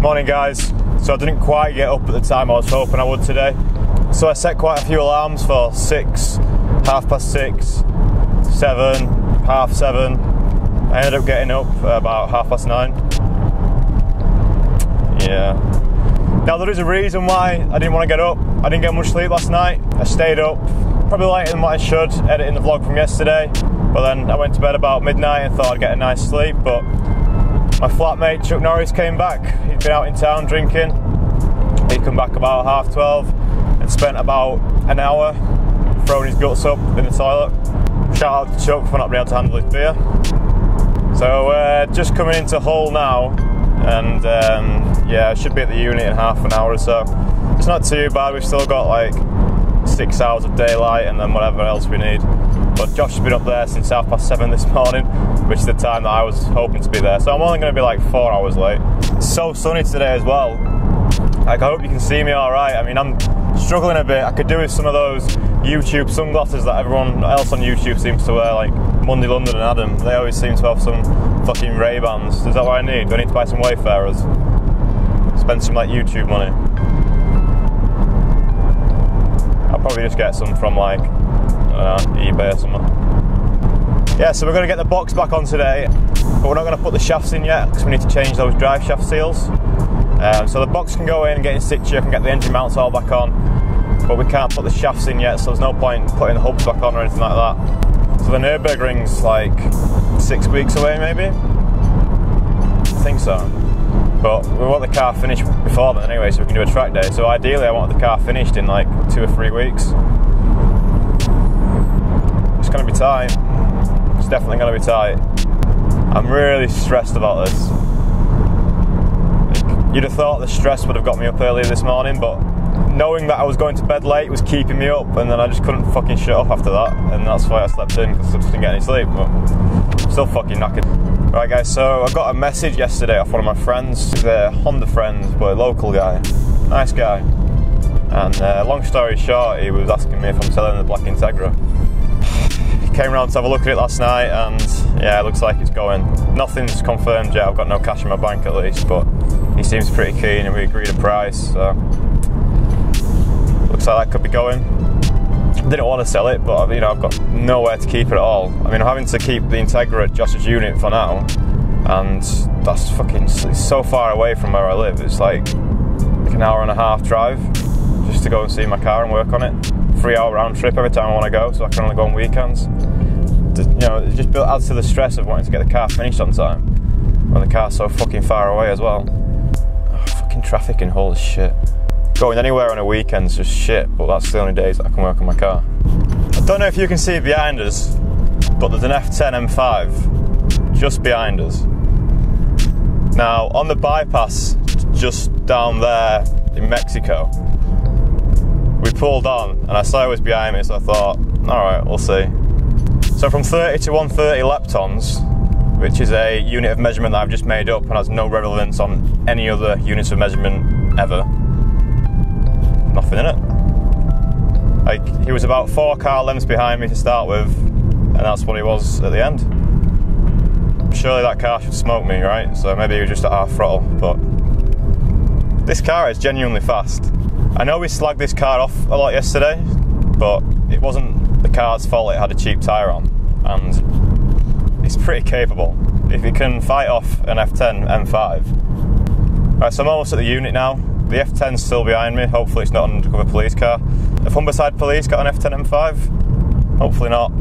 Morning guys. So I didn't quite get up at the time I was hoping I would today. So I set quite a few alarms for 6, 6:30, 7, 7:30. I ended up getting up about 9:30. Yeah. Now there is a reason why I didn't want to get up. I didn't get much sleep last night. I stayed up, probably later than what I should, editing the vlog from yesterday. But then I went to bed about midnight and thought I'd get a nice sleep. But my flatmate Chuck Norris came back. He'd been out in town drinking. He'd come back about 12:30 and spent about an hour throwing his guts up in the toilet. Shout out to Chuck for not being able to handle his beer. So just coming into Hull now, and yeah, I should be at the unit in half an hour or so. It's not too bad. We've still got like 6 hours of daylight and then whatever else we need. But Josh has been up there since 7:30 this morning, which is the time that I was hoping to be there. So I'm only going to be like 4 hours late. It's so sunny today as well. Like, I hope you can see me alright. I mean, I'm struggling a bit. I could do with some of those YouTube sunglasses that everyone else on YouTube seems to wear, like Monday London and Adam. They always seem to have some fucking Ray-Bans. Is that what I need? Do I need to buy some Wayfarers? Spend some like YouTube money? I'll probably just get some from like, I don't know, eBay or something. Yeah, so we're going to get the box back on today, but we're not going to put the shafts in yet because we need to change those drive shaft seals. So the box can go in and get in situ, can get the engine mounts all back on, but we can't put the shafts in yet, so there's no point putting the hubs back on or anything like that. So the Nürburgring's like 6 weeks away maybe? I think so. But we want the car finished before then anyway, so we can do a track day. So ideally I want the car finished in like 2 or 3 weeks. It's going to be tight. It's definitely going to be tight. I'm really stressed about this. You'd have thought the stress would have got me up earlier this morning, but knowing that I was going to bed late was keeping me up, and then I just couldn't fucking shut up after that, and that's why I slept in, because I just didn't get any sleep, but I'm still fucking knackered. Right guys, so I got a message yesterday off one of my friends. He's a Honda friend, but a local guy. Nice guy. And long story short, he was asking me if I'm selling the black Integra. Came round to have a look at it last night, and yeah, it looks like it's going. Nothing's confirmed yet, I've got no cash in my bank at least, but he seems pretty keen and we agreed a price, so looks like that could be going. Didn't want to sell it, but you know, I've got nowhere to keep it at all. I mean, I'm having to keep the Integra at Josh's unit for now, and that's fucking, it's so far away from where I live. It's like an hour and a half drive just to go and see my car and work on it. 3-hour round trip every time I want to go, so I can only go on weekends. You know, it just adds to the stress of wanting to get the car finished on time when the car's so fucking far away as well. Oh, fucking traffic in Hull is shit. Going anywhere on a weekend's just shit, but that's the only days that I can work on my car. I don't know if you can see it behind us, but there's an F10 M5 just behind us. Now, on the bypass just down there in Mexico, we pulled on and I saw it was behind me, so I thought, alright, we'll see. So from 30 to 130 leptons, which is a unit of measurement that I've just made up and has no relevance on any other units of measurement ever. Nothing in it. Like, he was about 4 car lengths behind me to start with, and that's what he was at the end. Surely that car should smoke me, right? So maybe he was just at half throttle, but this car is genuinely fast. I know we slagged this car off a lot yesterday, but it wasn't the car's fault. It had a cheap tyre on, and it's pretty capable. If it can fight off an F10 M5. Right, so I'm almost at the unit now. The F10's still behind me. Hopefully it's not an undercover police car. Have Humberside Police got an F10 M5? Hopefully not.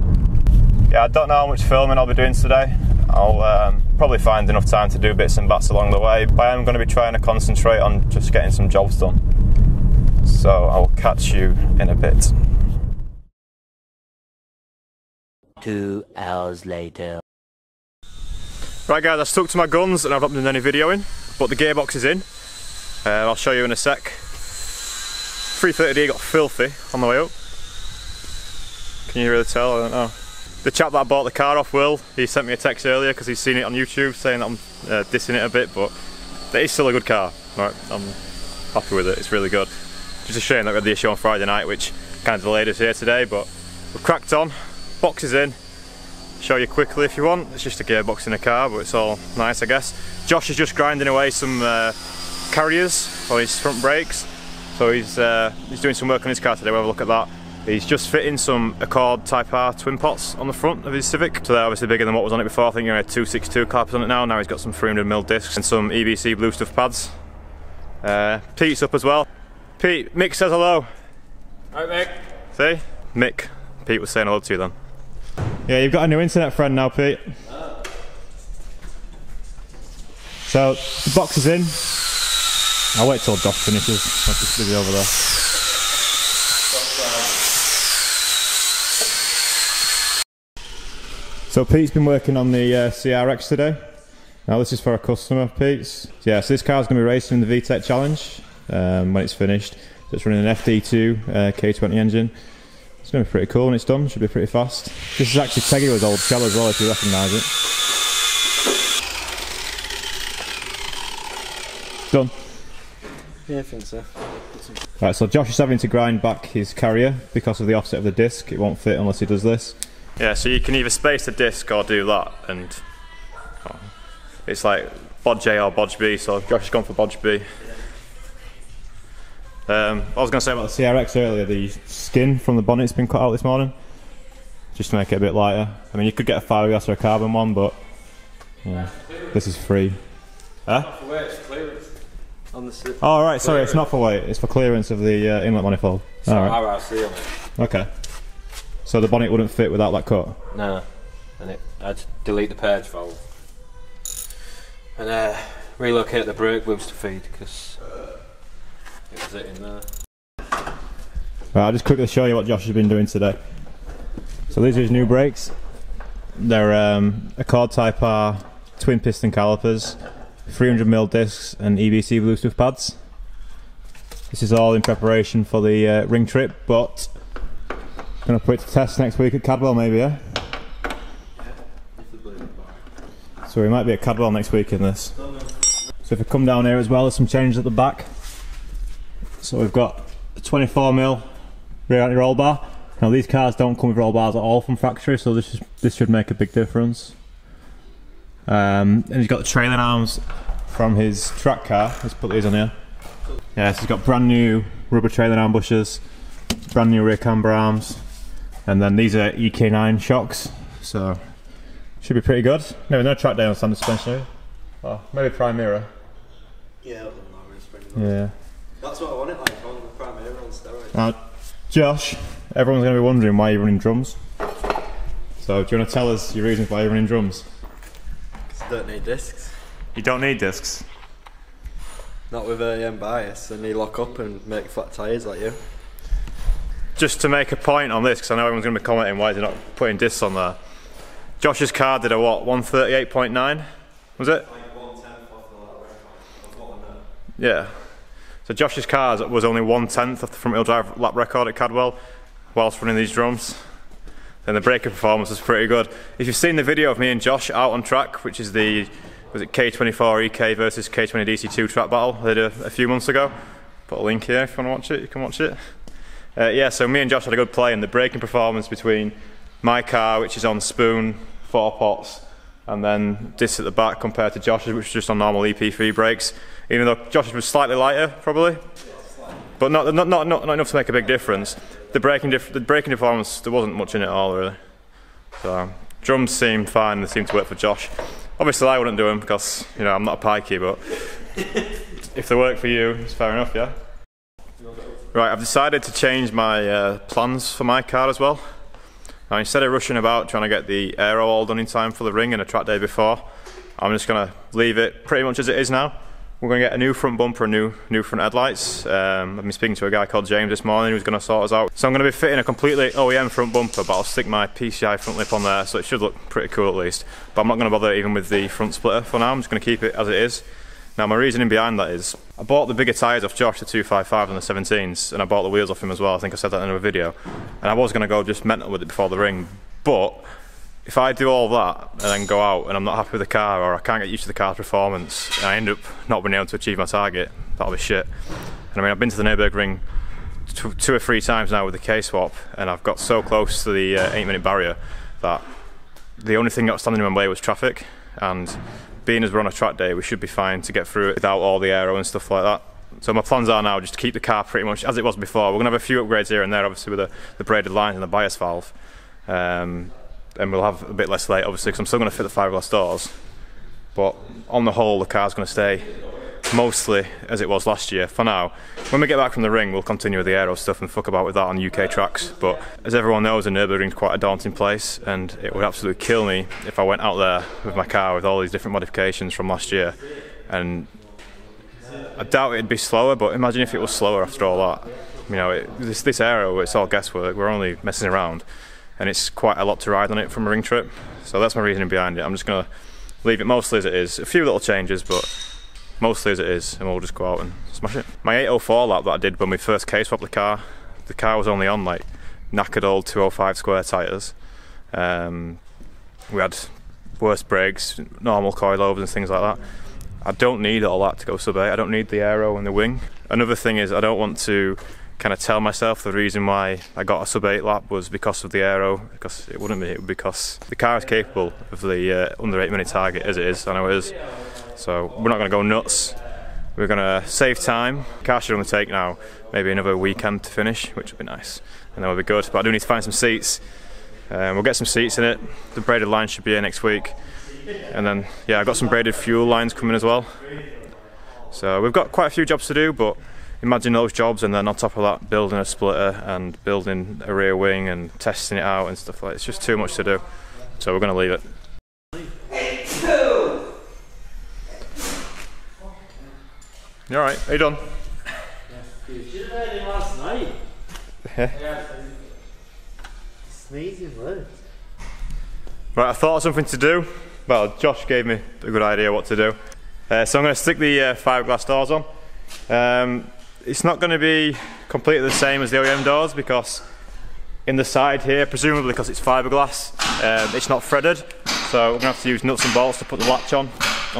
Yeah, I don't know how much filming I'll be doing today. I'll probably find enough time to do bits and bats along the way, but I'm going to be trying to concentrate on just getting some jobs done. So I'll catch you in a bit. 2 hours later. Right guys, I stuck to my guns and I've not done any videoing, but the gearbox is in. I'll show you in a sec. 330D got filthy on the way up. Can you really tell? I don't know. The chap that I bought the car off, Will, he sent me a text earlier because he's seen it on YouTube saying that I'm dissing it a bit, but it is still a good car. Right, I'm happy with it, it's really good. Just a shame that we had the issue on Friday night, which kind of delayed us here today, but we've cracked on. Box is in. Show you quickly if you want. It's just a gearbox in a car, but it's all nice, I guess. Josh is just grinding away some carriers for his front brakes. So he's doing some work on his car today. We'll have a look at that. He's just fitting some Accord Type R twin pots on the front of his Civic. So they're obviously bigger than what was on it before. I think he had 262 calipers on it now. Now he's got some 300mm discs and some EBC blue stuff pads. Pete's up as well. Pete, Mick says hello. Right, Mick. See? Mick. Pete was saying hello to you then. Yeah, you've got a new internet friend now, Pete. So, the box is in. I'll wait till Josh finishes. I'll just leave it over there. So Pete's been working on the CRX today. Now this is for a customer, Pete's. Yeah, so this car's going to be racing in the VTEC Challenge when it's finished. So it's running an FD2 K20 engine. It's going to be pretty cool when it's done, should be pretty fast. This is actually Teguo's old shell as well, if you recognise it. Done? Yeah, I think so. Right, so Josh is having to grind back his carrier because of the offset of the disc. It won't fit unless he does this. Yeah, so you can either space the disc or do that, and it's like bodge A or bodge B, so Josh has gone for bodge B. I was going to say about the CRX earlier, the skin from the bonnet's been cut out this morning, just to make it a bit lighter. I mean, you could get a fiberglass or a carbon one, but yeah, this is free. Huh? Not for weight, it's clearance. On the oh right, sorry, it's not for weight, it's for clearance of the inlet manifold. So right. RRC on it. Okay. So the bonnet wouldn't fit without that cut? No, and I had to delete the purge valve and relocate the brake booster feed because it was it in there. Right, I'll just quickly show you what Josh has been doing today. So these are his new brakes. They're Accord Type R twin piston calipers, 300mm discs and EBC blue stuff pads. This is all in preparation for the ring trip, but gonna put it to test next week at Cadwell maybe, yeah? So we might be at Cadwell next week in this. So if we come down here as well, there's some changes at the back. So we've got a 24mm rear anti-roll bar. Now these cars don't come with roll bars at all from factory, so this should make a big difference. And he's got the trailing arms from his track car. Let's put these on here. Yeah, so he's got brand new rubber trailing arm bushers, brand new rear camber arms. And then these are EK9 shocks, so should be pretty good. Maybe no track day on standard suspension. Oh, maybe Primera. Yeah, yeah. That's what I wanted, like, I wanted the Primera on steroids. Now, Josh, everyone's going to be wondering why you're running drums. So, do you want to tell us your reasons why you're running drums? Because I don't need discs. You don't need discs? Not with AM bias, and they lock up and make flat tyres like you. Just to make a point on this, because I know everyone's going to be commenting why they're not putting discs on there. Josh's car did a what, 138.9? Was it? Like 1/10 off the lap record. Yeah. So Josh's car was only 1/10 of the front wheel drive lap record at Cadwell whilst running these drums. And the braking performance was pretty good. If you've seen the video of me and Josh out on track, which is the, was it K24 EK versus K20 DC2 track battle I did a few months ago. Put a link here if you want to watch it, you can watch it. Yeah, so me and Josh had a good play, and the braking performance between my car, which is on spoon, 4 pots, and then this at the back compared to Josh's, which was just on normal EP3 brakes. Even though Josh's was slightly lighter, probably, but not enough to make a big difference. The braking performance, there wasn't much in it at all, really. So drums seemed fine, they seemed to work for Josh. Obviously I wouldn't do them because, you know, I'm not a pikey, but if they work for you, it's fair enough, yeah? Right, I've decided to change my plans for my car as well. Now, instead of rushing about trying to get the aero all done in time for the ring and a track day before, I'm just going to leave it pretty much as it is now. We're going to get a new front bumper and new front headlights. I've been speaking to a guy called James this morning who's going to sort us out. So I'm going to be fitting a completely OEM front bumper, but I'll stick my PCI front lip on there, so it should look pretty cool at least. But I'm not going to bother even with the front splitter for now, I'm just going to keep it as it is. Now my reasoning behind that is, I bought the bigger tyres off Josh, the 255 and the 17s, and I bought the wheels off him as well. I think I said that in a video. And I was going to go just mental with it before the ring, but if I do all that and then go out and I'm not happy with the car, or I can't get used to the car's performance, and I end up not being able to achieve my target, that'll be shit. And I mean, I've been to the Nürburgring 2 or 3 times now with the K-swap, and I've got so close to the 8-minute barrier that the only thing that was standing in my way was traffic, and being as we're on a track day, we should be fine to get through it without all the aero and stuff like that. So my plans are now just to keep the car pretty much as it was before. We're going to have a few upgrades here and there, obviously with the braided lines and the bias valve. And we'll have a bit less weight, obviously, because I'm still going to fit the fiberglass doors. But on the whole, the car's going to stay mostly as it was last year for now. When we get back from the ring, we'll continue with the aero stuff and fuck about with that on UK tracks. But as everyone knows, the Nürburgring's quite a daunting place, and it would absolutely kill me if I went out there with my car with all these different modifications from last year. And I doubt it'd be slower, but imagine if it was slower after all that. You know, this aero, it's all guesswork. We're only messing around, and it's quite a lot to ride on it from a ring trip. So that's my reasoning behind it. I'm just going to leave it mostly as it is. A few little changes, but mostly as it is, and we'll just go out and smash it. My 804 lap that I did when we first case swapped the car was only on like knackered old 205 square tyres. We had worse brakes, normal coilovers and things like that. I don't need all that to go sub 8. I don't need the aero and the wing. Another thing is I don't want to kind of tell myself the reason why I got a sub 8 lap was because of the aero, because it wouldn't be. It would be because the car is capable of the under 8 minute target as it is. I know it is. So we're not going to go nuts. We're going to save time. The car should only take now maybe another weekend to finish, which would be nice, and then we'll be good. But I do need to find some seats. We'll get some seats in it. The braided line should be here next week. And then, yeah, I've got some braided fuel lines coming as well. So we've got quite a few jobs to do, but imagine those jobs and then on top of that building a splitter and building a rear wing and testing it out and stuff like that. It's just too much to do. So we're going to leave it. You alright? Are you done? You should have heard him last night. Yeah. Sneezing words. Right, I thought of something to do. Well, Josh gave me a good idea what to do. So I'm going to stick the fiberglass doors on. It's not going to be completely the same as the OEM doors because in the side here, presumably because it's fiberglass, it's not threaded. So we're going to have to use nuts and bolts to put the latch on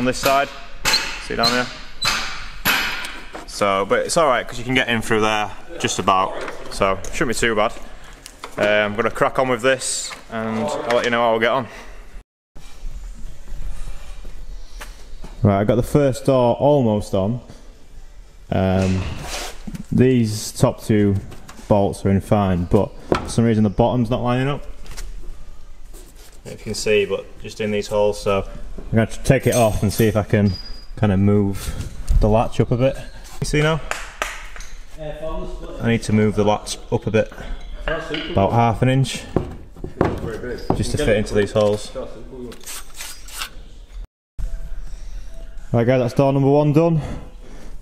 this side. See down there? So, but it's alright because you can get in through there just about. So shouldn't be too bad. I'm going to crack on with this and I'll let you know how we'll get on. Right, I got the first door almost on. These top two bolts are in fine, but for some reason the bottom's not lining up. If you can see, but just in these holes, so I'm going to take it off and see if I can kind of move the latch up a bit. You see now? I need to move the latch up a bit, about half an inch, just to fit into these holes. Right guys, that's door number 1 done.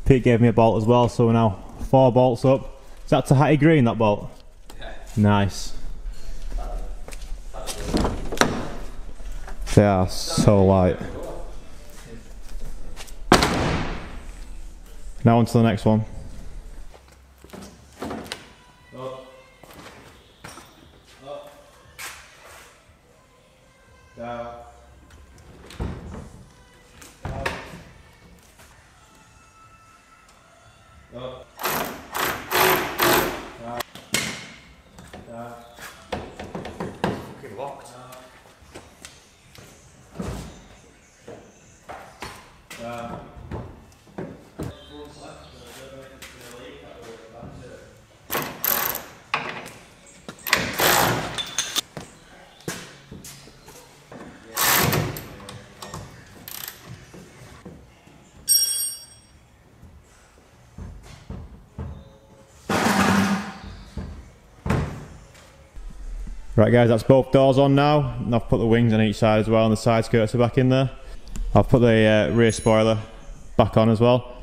Pete gave me a bolt as well, so we're now 4 bolts up. Is that Tahiti green, that bolt? Yeah. Nice. They are so light. Now on to the next one. Fucking locked. Right guys, that's both doors on now, and I've put the wings on each side as well, and the side skirts are back in there. I've put the rear spoiler back on as well.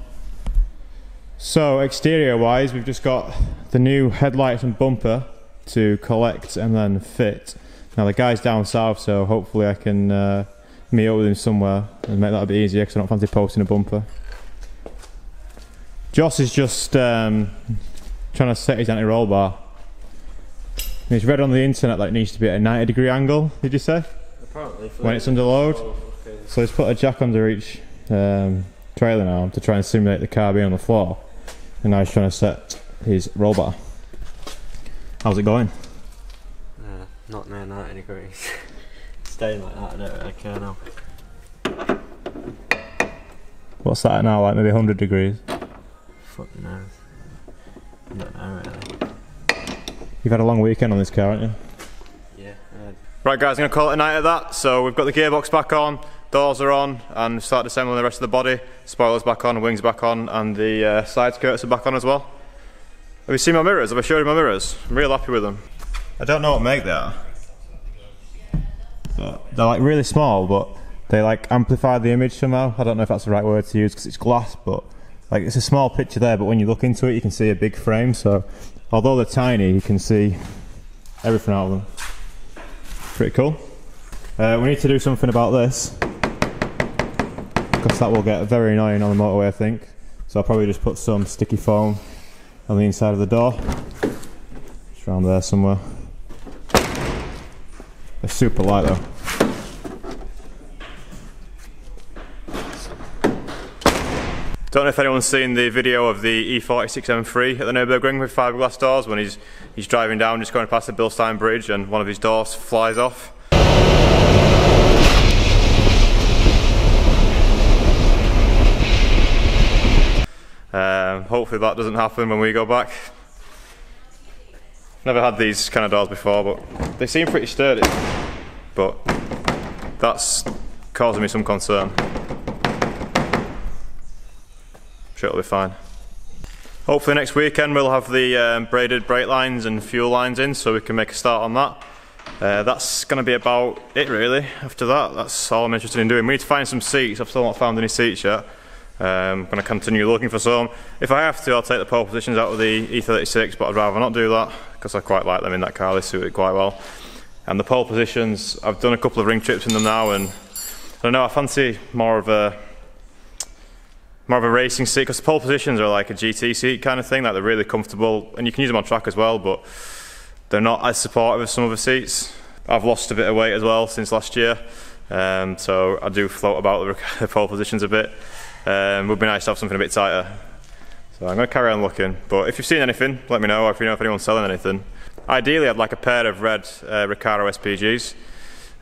So exterior wise, we've just got the new headlights and bumper to collect and then fit. Now the guy's down south, so hopefully I can meet up with him somewhere and make that a bit easier because I don't fancy posting a bumper. Joss is just trying to set his anti-roll bar. He's read on the internet that it needs to be at a 90-degree angle, did you say? Apparently. When it's under load. Oh, okay. So he's put a jack under each trailer now to try and simulate the car being on the floor. And now he's trying to set his roll bar. How's it going? Not near 90 degrees. Staying like that, I don't care now. What's that now, like maybe 100 degrees? Fucking knows. I don't know really. You've had a long weekend on this car, haven't you? Yeah. Right guys, I'm going to call it a night at that. So we've got the gearbox back on, doors are on, and we've started assembling the rest of the body. Spoilers back on, wings back on, and the side skirts are back on as well. Have you seen my mirrors? Have I showed you my mirrors? I'm real happy with them. I don't know what make they are. But they're like really small, but they like amplify the image somehow. I don't know if that's the right word to use because it's glass, but like it's a small picture there, but when you look into it you can see a big frame, so although they're tiny you can see everything out of them. Pretty cool. We need to do something about this because that will get very annoying on the motorway, I think. So I'll probably just put some sticky foam on the inside of the door. Just around there somewhere. They're super light though. Don't know if anyone's seen the video of the E46 M3 at the Nürburgring with fiberglass doors when he's driving down, just going past the Bilstein Bridge, and one of his doors flies off. Hopefully that doesn't happen when we go back. Never had these kind of doors before, but they seem pretty sturdy. But that's causing me some concern. Sure it'll be fine. Hopefully next weekend we'll have the braided brake lines and fuel lines in so we can make a start on that. That's going to be about it really. After that, that's all I'm interested in doing. We need to find some seats. I've still not found any seats yet. I'm going to continue looking for some. If I have to, I'll take the pole positions out of the E36, but I'd rather not do that because I quite like them in that car. They suit it quite well. And the pole positions, I've done a couple of ring trips in them now, and I don't know, I fancy more of a racing seat, because the pole positions are like a GT seat kind of thing, like they're really comfortable, and you can use them on track as well, but they're not as supportive as some other seats. I've lost a bit of weight as well since last year, so I do float about the pole positions a bit. Would be nice to have something a bit tighter. So I'm going to carry on looking, but if you've seen anything, let me know, or if you know if anyone's selling anything. Ideally I'd like a pair of red Recaro SPGs.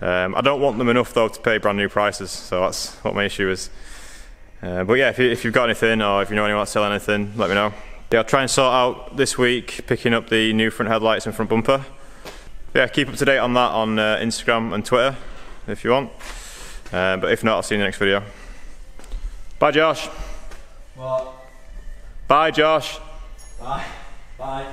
I don't want them enough though to pay brand new prices, so that's what my issue is. But yeah, if you've got anything, or if you know anyone that's selling anything, let me know. Yeah, I'll try and sort out this week picking up the new front headlights and front bumper. Yeah, keep up to date on that on Instagram and Twitter if you want. But if not, I'll see you in the next video. Bye, Josh. What? Bye, Josh. Bye. Bye.